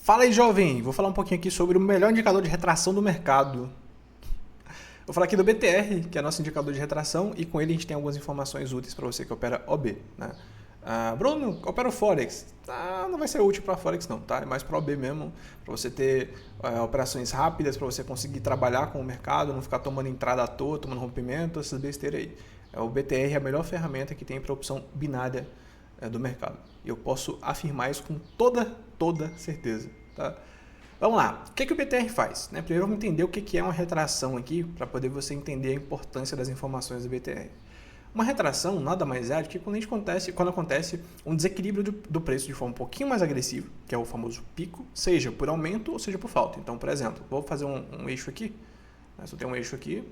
Fala aí, jovem! Vou falar um pouquinho aqui sobre o melhor indicador de retração do mercado. Vou falar aqui do BTR, que é nosso indicador de retração, e com ele a gente tem algumas informações úteis para você que opera OB. Né? Bruno, opera o Forex. Não vai ser útil para Forex não, tá? É mais para OB mesmo, para você ter operações rápidas, para você conseguir trabalhar com o mercado, não ficar tomando entrada à toa, tomando rompimento, essas besteiras aí. O BTR é a melhor ferramenta que tem para opção binária do mercado. E eu posso afirmar isso com toda certeza. Tá? Vamos lá, o que o BTR faz? Primeiro vamos entender o que é uma retração aqui, para poder você entender a importância das informações do BTR. Uma retração nada mais é do que quando acontece um desequilíbrio do preço de forma um pouquinho mais agressiva, que é o famoso pico, seja por aumento ou seja por falta. Então, por exemplo, vou fazer um eixo aqui, só tem um eixo aqui,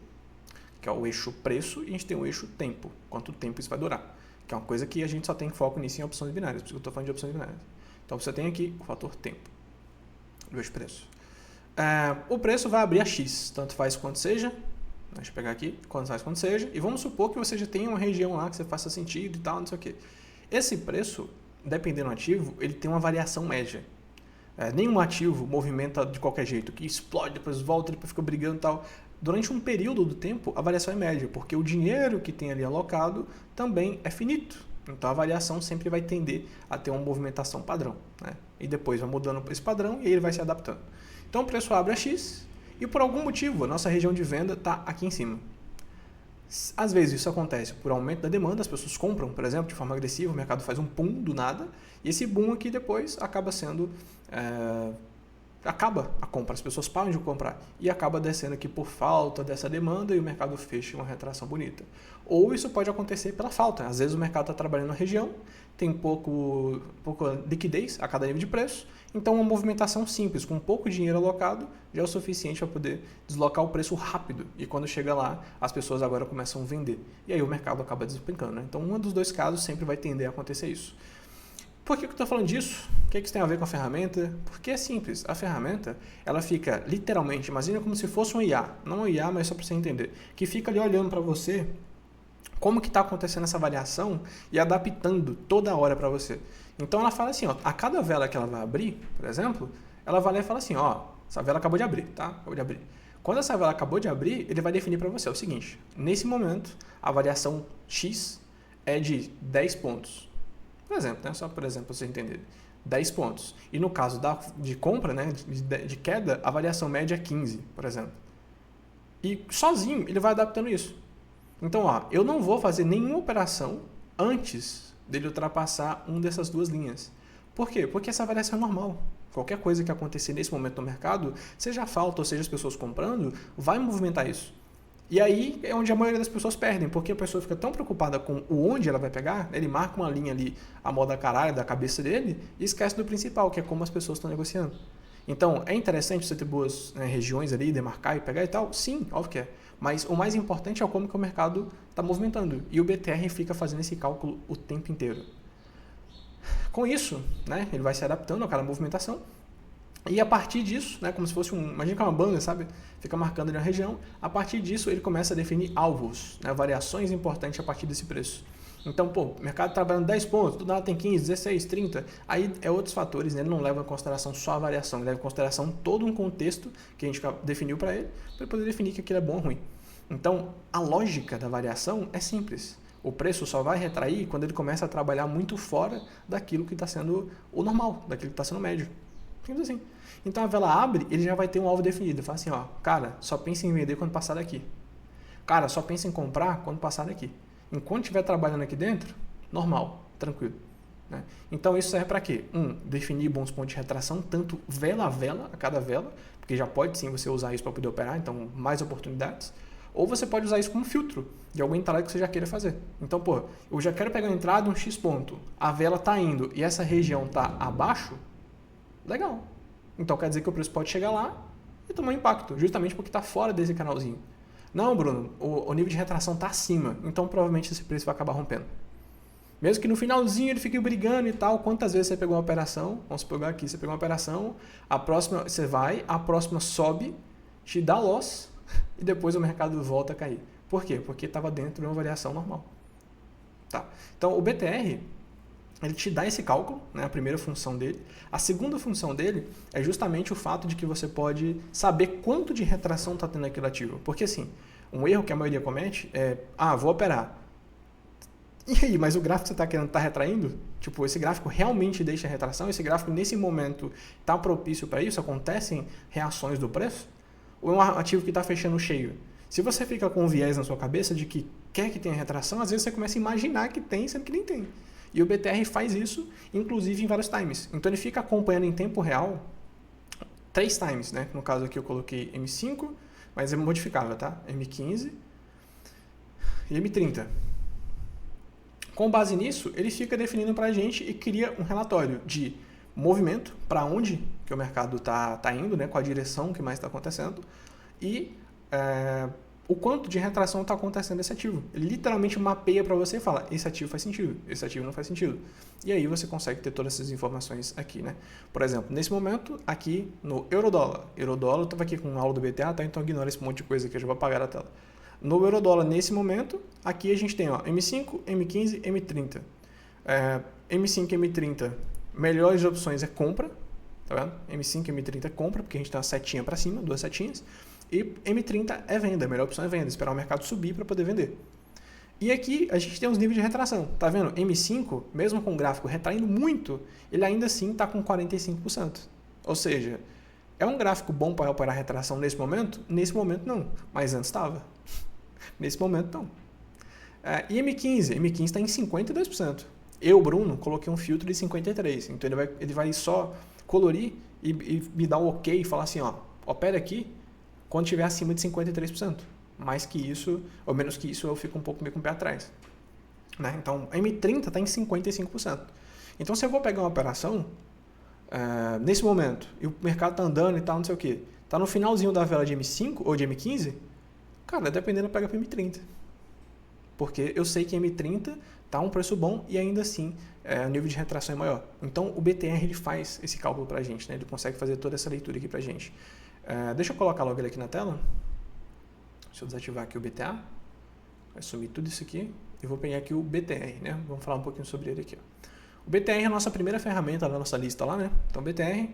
que é o eixo preço, e a gente tem o eixo tempo, quanto tempo isso vai durar, que é uma coisa que a gente só tem foco nisso em opções binárias, por isso que eu estou falando de opções binárias. Então, você tem aqui o fator tempo do eixo preço. O preço vai abrir a X, tanto faz quanto seja. Deixa eu pegar aqui, quanto faz quanto seja. E vamos supor que você já tenha uma região lá que você faça sentido e tal, não sei o que. Esse preço, dependendo do ativo, ele tem uma variação média. Nenhum ativo movimenta de qualquer jeito, que explode, depois volta, depois fica brigando e tal. Durante um período do tempo, a variação é média, porque o dinheiro que tem ali alocado também é finito. Então a variação sempre vai tender a ter uma movimentação padrão. Né? E depois vai mudando esse padrão e ele vai se adaptando. Então o preço abre a X e por algum motivo a nossa região de venda está aqui em cima. Às vezes isso acontece por aumento da demanda, as pessoas compram, por exemplo, de forma agressiva, o mercado faz um boom do nada, e esse boom aqui depois acaba sendo... acaba a compra, as pessoas param de comprar e acaba descendo aqui por falta dessa demanda e o mercado fecha uma retração bonita. Ou isso pode acontecer pela falta, às vezes o mercado está trabalhando na região, tem pouca liquidez a cada nível de preço, então uma movimentação simples, com pouco dinheiro alocado, já é o suficiente para poder deslocar o preço rápido, e quando chega lá, as pessoas agora começam a vender, e aí o mercado acaba despencando. Né? Então um dos dois casos sempre vai tender a acontecer isso. Por que eu estou falando disso? O que isso tem a ver com a ferramenta? Porque é simples. A ferramenta, ela fica literalmente, imagina como se fosse um IA. Não um IA, mas só para você entender. Que fica ali olhando para você como que está acontecendo essa variação e adaptando toda hora para você. Então ela fala assim, ó, a cada vela que ela vai abrir, por exemplo, ela vai lá e fala assim, ó, essa vela acabou de abrir, tá? Acabou de abrir. Quando essa vela acabou de abrir, ele vai definir para você o seguinte, nesse momento, a variação X é de 10 pontos. Por exemplo, né? Só por exemplo, para você entender. 10 pontos. E no caso de compra, né, de queda, a variação média é 15, por exemplo. E sozinho ele vai adaptando isso. Então, ó, eu não vou fazer nenhuma operação antes dele ultrapassar uma dessas duas linhas. Por quê? Porque essa variação é normal. Qualquer coisa que acontecer nesse momento no mercado, seja a falta ou seja as pessoas comprando, vai movimentar isso. E aí é onde a maioria das pessoas perdem, porque a pessoa fica tão preocupada com o onde ela vai pegar, ele marca uma linha ali, a moda caralho da cabeça dele, e esquece do principal, que é como as pessoas estão negociando. Então, é interessante você ter boas regiões ali, demarcar e pegar e tal? Sim, óbvio que é. Mas o mais importante é como que o mercado está movimentando. E o BTR fica fazendo esse cálculo o tempo inteiro. Com isso, né, ele vai se adaptando a cada movimentação. E a partir disso, né, como se fosse imagina que é uma banda, sabe? Fica marcando ali uma região. A partir disso, ele começa a definir alvos, né, variações importantes a partir desse preço. Então, o mercado trabalhando 10 pontos, do nada tem 15, 16, 30. Aí é outros fatores, né? Ele não leva em consideração só a variação, ele leva em consideração todo um contexto que a gente definiu para ele poder definir que aquilo é bom ou ruim. Então, a lógica da variação é simples. O preço só vai retrair quando ele começa a trabalhar muito fora daquilo que está sendo o normal, daquilo que está sendo médio. Simples assim. Então a vela abre, ele já vai ter um alvo definido. Fala assim, ó, cara, só pensa em vender quando passar daqui. Cara, só pensa em comprar quando passar daqui. Enquanto estiver trabalhando aqui dentro, normal, tranquilo. Né? Então isso serve para quê? Definir bons pontos de retração, tanto vela a vela, a cada vela, porque já pode sim você usar isso para poder operar, então mais oportunidades. Ou você pode usar isso como filtro de alguma entrada que você já queira fazer. Então, eu já quero pegar uma entrada, um X ponto, a vela está indo e essa região está abaixo, legal. Então quer dizer que o preço pode chegar lá e tomar impacto, justamente porque está fora desse canalzinho. Não, Bruno, o nível de retração está acima, então provavelmente esse preço vai acabar rompendo. Mesmo que no finalzinho ele fique brigando e tal, quantas vezes você pegou uma operação, vamos pegar aqui, você pegou uma operação, a próxima você vai, a próxima sobe, te dá loss e depois o mercado volta a cair. Por quê? Porque estava dentro de uma variação normal. Tá. Então o BTR, ele te dá esse cálculo, né, a primeira função dele. A segunda função dele é justamente o fato de que você pode saber quanto de retração está tendo aquele ativo. Porque assim, um erro que a maioria comete é, vou operar. E aí, mas o gráfico que você está querendo está retraindo? Tipo, esse gráfico realmente deixa retração? Esse gráfico, nesse momento, está propício para isso? Acontecem reações do preço? Ou é um ativo que está fechando cheio? Se você fica com um viés na sua cabeça de que quer que tenha retração, às vezes você começa a imaginar que tem, sendo que nem tem. E o BTR faz isso, inclusive, em vários times. Então, ele fica acompanhando em tempo real 3 times, né? No caso aqui eu coloquei M5, mas é modificável, tá? M15 e M30. Com base nisso, ele fica definindo para a gente e cria um relatório de movimento, para onde que o mercado está indo, né, qual a direção que mais está acontecendo, e o quanto de retração está acontecendo nesse ativo. Ele literalmente mapeia para você e fala, esse ativo faz sentido, esse ativo não faz sentido. E aí você consegue ter todas essas informações aqui, né? Por exemplo, nesse momento, aqui no Eurodólar. Eurodólar, eu estava aqui com aula do BTA, tá? Então ignora esse monte de coisa que eu já vou apagar a tela. No Eurodólar, nesse momento, aqui a gente tem ó, M5, M15, M30. M5 e M30, melhores opções é compra, tá vendo? M5 e M30 é compra, porque a gente tem uma setinha para cima, 2 setinhas. E M30 é venda, a melhor opção é venda, esperar o mercado subir para poder vender. E aqui a gente tem os níveis de retração, tá vendo? M5, mesmo com o gráfico retraindo muito, ele ainda assim está com 45%. Ou seja, é um gráfico bom para operar retração nesse momento? Nesse momento não, mas antes estava. Nesse momento não. E M15 está em 52%. Eu, Bruno, coloquei um filtro de 53%. Então ele vai só colorir e me dar um ok e falar assim, ó, opera aqui quando estiver acima de 53%. Mais que isso, ou menos que isso, eu fico um pouco meio com o pé atrás. Né? Então, a M30 está em 55%. Então, se eu vou pegar uma operação, nesse momento, e o mercado está andando e tal, não sei o quê, está no finalzinho da vela de M5 ou de M15, cara, dependendo, eu pego para M30. Porque eu sei que M30 está um preço bom e ainda assim o nível de retração é maior. Então, o BTR ele faz esse cálculo para a gente, né? Ele consegue fazer toda essa leitura aqui para a gente. Deixa eu colocar logo ele aqui na tela. Deixa eu desativar aqui o BTA. Vai sumir tudo isso aqui. E vou pegar aqui o BTR, né? Vamos falar um pouquinho sobre ele aqui. Ó. O BTR é a nossa primeira ferramenta da nossa lista lá, né? Então, BTR,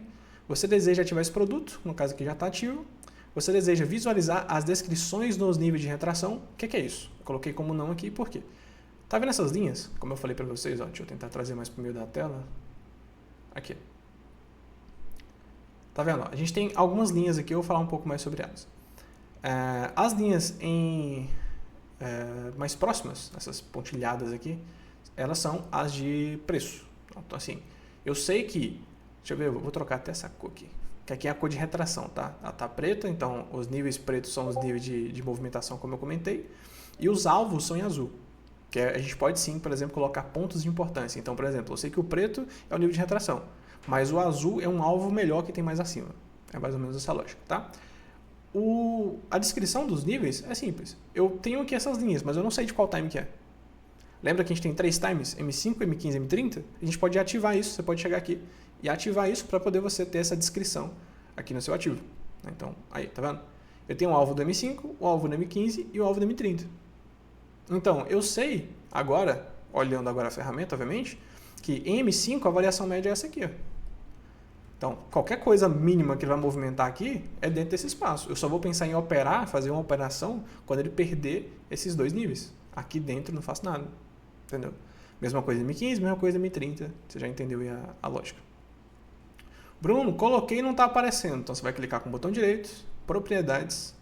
você deseja ativar esse produto, no caso aqui já está ativo. Você deseja visualizar as descrições nos níveis de retração. O que é isso? Eu coloquei como não aqui, por quê? Tá vendo essas linhas? Como eu falei para vocês, ó, deixa eu tentar trazer mais para o meio da tela. Aqui. Tá vendo? A gente tem algumas linhas aqui, eu vou falar um pouco mais sobre elas. As linhas mais próximas, essas pontilhadas aqui, elas são as de preço. Então, assim, eu sei que... Deixa eu ver, eu vou trocar até essa cor aqui. Que aqui é a cor de retração, tá? Ela tá preta, então os níveis pretos são os níveis de movimentação, como eu comentei. E os alvos são em azul. Que a gente pode sim, por exemplo, colocar pontos de importância. Então, por exemplo, eu sei que o preto é o nível de retração, mas o azul é um alvo melhor que tem mais acima. É mais ou menos essa lógica, tá? A descrição dos níveis é simples. Eu tenho aqui essas linhas, mas eu não sei de qual time que é. Lembra que a gente tem 3 times? M5, M15, M30? A gente pode ativar isso, você pode chegar aqui e ativar isso para poder você ter essa descrição aqui no seu ativo. Então, aí, tá vendo? Eu tenho o alvo do M5, o alvo do M15 e o alvo do M30. Então, eu sei agora, olhando agora a ferramenta, obviamente, que em M5 a variação média é essa aqui. Ó. Então, qualquer coisa mínima que ele vai movimentar aqui é dentro desse espaço. Eu só vou pensar em operar, fazer uma operação, quando ele perder esses 2 níveis. Aqui dentro não faço nada. Entendeu? Mesma coisa M15, mesma coisa M30. Você já entendeu aí a lógica. Bruno, coloquei e não está aparecendo. Então, você vai clicar com o botão direito, propriedades.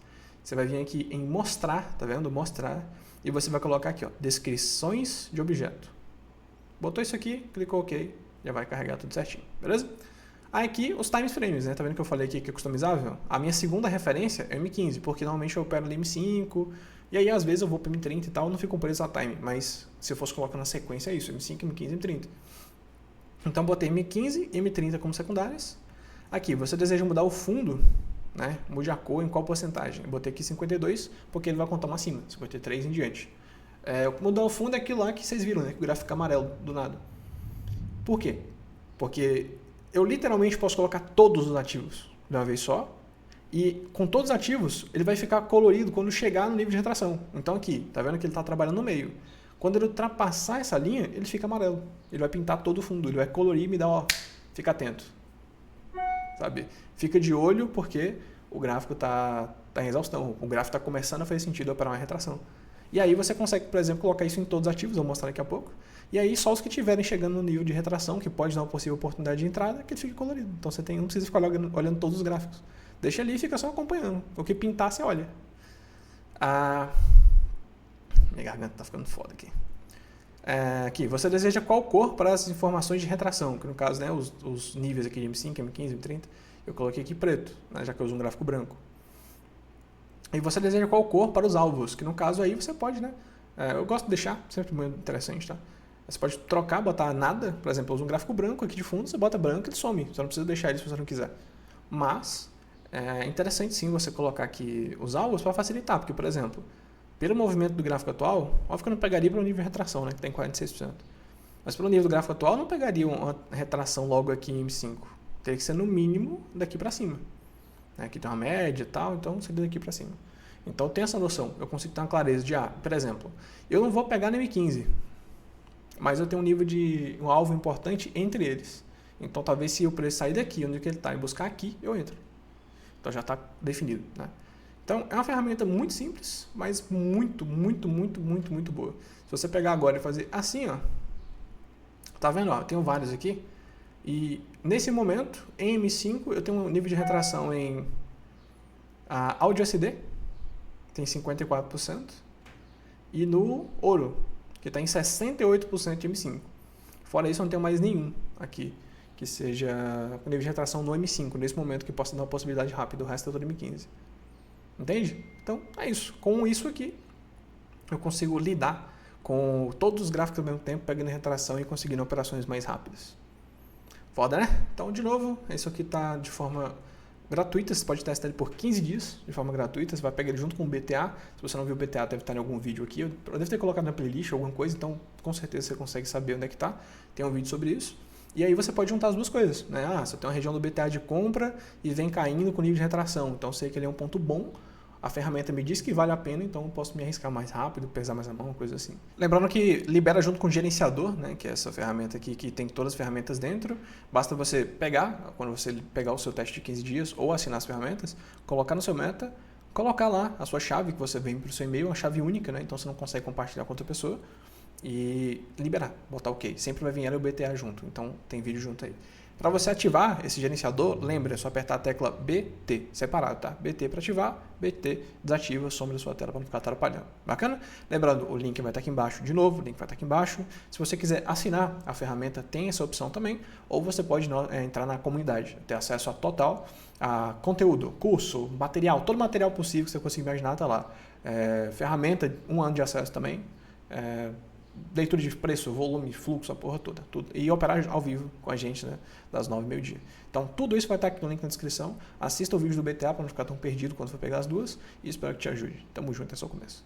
Você vai vir aqui em mostrar, tá vendo? Mostrar. E você vai colocar aqui, ó, descrições de objeto. Botou isso aqui, clicou OK, já vai carregar tudo certinho, beleza? Aí aqui os time frames, né? Tá vendo que eu falei aqui que é customizável? A minha segunda referência é o M15, porque normalmente eu opero ali M5, e aí às vezes eu vou para M30 e tal, não fico preso a time, mas se eu fosse colocar na sequência é isso, M5, M15, M30. Então botei M15 e M30 como secundárias. Aqui, você deseja mudar o fundo, né? Mude a cor em qual porcentagem. Eu botei aqui 52, porque ele vai contar uma acima, 53 em diante. Mudar o fundo é aquilo lá que vocês viram, né? Que o gráfico fica amarelo do nada. Por quê? Porque eu literalmente posso colocar todos os ativos de uma vez só, e com todos os ativos, ele vai ficar colorido quando chegar no nível de retração. Então aqui, tá vendo que ele está trabalhando no meio. Quando ele ultrapassar essa linha, ele fica amarelo. Ele vai pintar todo o fundo, ele vai colorir e me dar, ó, fica atento. Sabe? Fica de olho porque o gráfico está em exaustão. O gráfico está começando a fazer sentido operar uma retração. E aí você consegue, por exemplo, colocar isso em todos os ativos, vou mostrar daqui a pouco. E aí só os que estiverem chegando no nível de retração, que pode dar uma possível oportunidade de entrada, que ele fique colorido. Então você não precisa ficar olhando todos os gráficos. Deixa ali e fica só acompanhando. O que pintar, você olha. Minha garganta está ficando foda aqui. Aqui, você deseja qual cor para as informações de retração? Que no caso, né, os níveis aqui de M5, M15, M30, eu coloquei aqui preto, né, já que eu uso um gráfico branco. E você deseja qual cor para os alvos? Que no caso aí você pode, né? Eu gosto de deixar, sempre muito interessante, tá? Você pode trocar, botar nada, por exemplo, eu uso um gráfico branco aqui de fundo, você bota branco e ele some. Você não precisa deixar ele se você não quiser. Mas é interessante sim você colocar aqui os alvos para facilitar, porque, por exemplo, pelo movimento do gráfico atual, óbvio que eu não pegaria pelo nível de retração, né, que tem 46%. Mas pelo nível do gráfico atual, eu não pegaria uma retração logo aqui em M5. Teria que ser no mínimo daqui para cima. Aqui tem uma média e tal, então seria daqui para cima. Então eu tenho essa noção, eu consigo ter uma clareza de, por exemplo, eu não vou pegar no M15, mas eu tenho um alvo importante entre eles. Então talvez se o preço sair daqui, onde que ele está, e buscar aqui, eu entro. Então já está definido, né? Então é uma ferramenta muito simples, mas muito, muito, muito, muito, muito boa. Se você pegar agora e fazer assim, ó, tá vendo? Ó, eu tenho vários aqui. E nesse momento, em M5, eu tenho um nível de retração em áudio SD, tem 54%, e no ouro, que está em 68% de M5. Fora isso, eu não tenho mais nenhum aqui que seja com nível de retração no M5, nesse momento que possa dar uma possibilidade rápida, o resto é todo M15. Entende? Então, é isso. Com isso aqui, eu consigo lidar com todos os gráficos ao mesmo tempo, pegando retração e conseguindo operações mais rápidas. Foda, né? Então, de novo, isso aqui está de forma gratuita, você pode testar ele por 15 dias, de forma gratuita, você vai pegar ele junto com o BTA. Se você não viu o BTA, deve estar em algum vídeo aqui, eu devo ter colocado na playlist alguma coisa, então com certeza você consegue saber onde é que está, tem um vídeo sobre isso. E aí você pode juntar as duas coisas, né? Você tem uma região do BTA de compra e vem caindo com nível de retração, então sei que ele é um ponto bom. A ferramenta me diz que vale a pena, então eu posso me arriscar mais rápido, pesar mais a mão, coisa assim. Lembrando que libera junto com o gerenciador, né, que é essa ferramenta aqui que tem todas as ferramentas dentro. Basta você pegar, quando você pegar o seu teste de 15 dias ou assinar as ferramentas, colocar no seu meta, colocar lá a sua chave que você vem para o seu e-mail, uma chave única, né, então você não consegue compartilhar com outra pessoa, e liberar, botar OK. Sempre vai vir ela e o BTA junto, então tem vídeo junto aí. Para você ativar esse gerenciador, lembra, é só apertar a tecla BT, separado, tá? BT para ativar, BT desativa, some da sua tela para não ficar atrapalhando. Bacana? Lembrando, o link vai estar aqui embaixo de novo, o link vai estar aqui embaixo. Se você quiser assinar a ferramenta, tem essa opção também, ou você pode entrar na comunidade, ter acesso a total, a conteúdo, curso, material, todo material possível que você consiga imaginar está lá. Ferramenta, 1 ano de acesso também, leitura de preço, volume, fluxo, a porra toda, tudo. E operar ao vivo com a gente, né, das 9 ao meio-dia. Então, tudo isso vai estar aqui no link na descrição. Assista o vídeo do BTA para não ficar tão perdido quando for pegar as duas e espero que te ajude. Tamo junto, até o começo.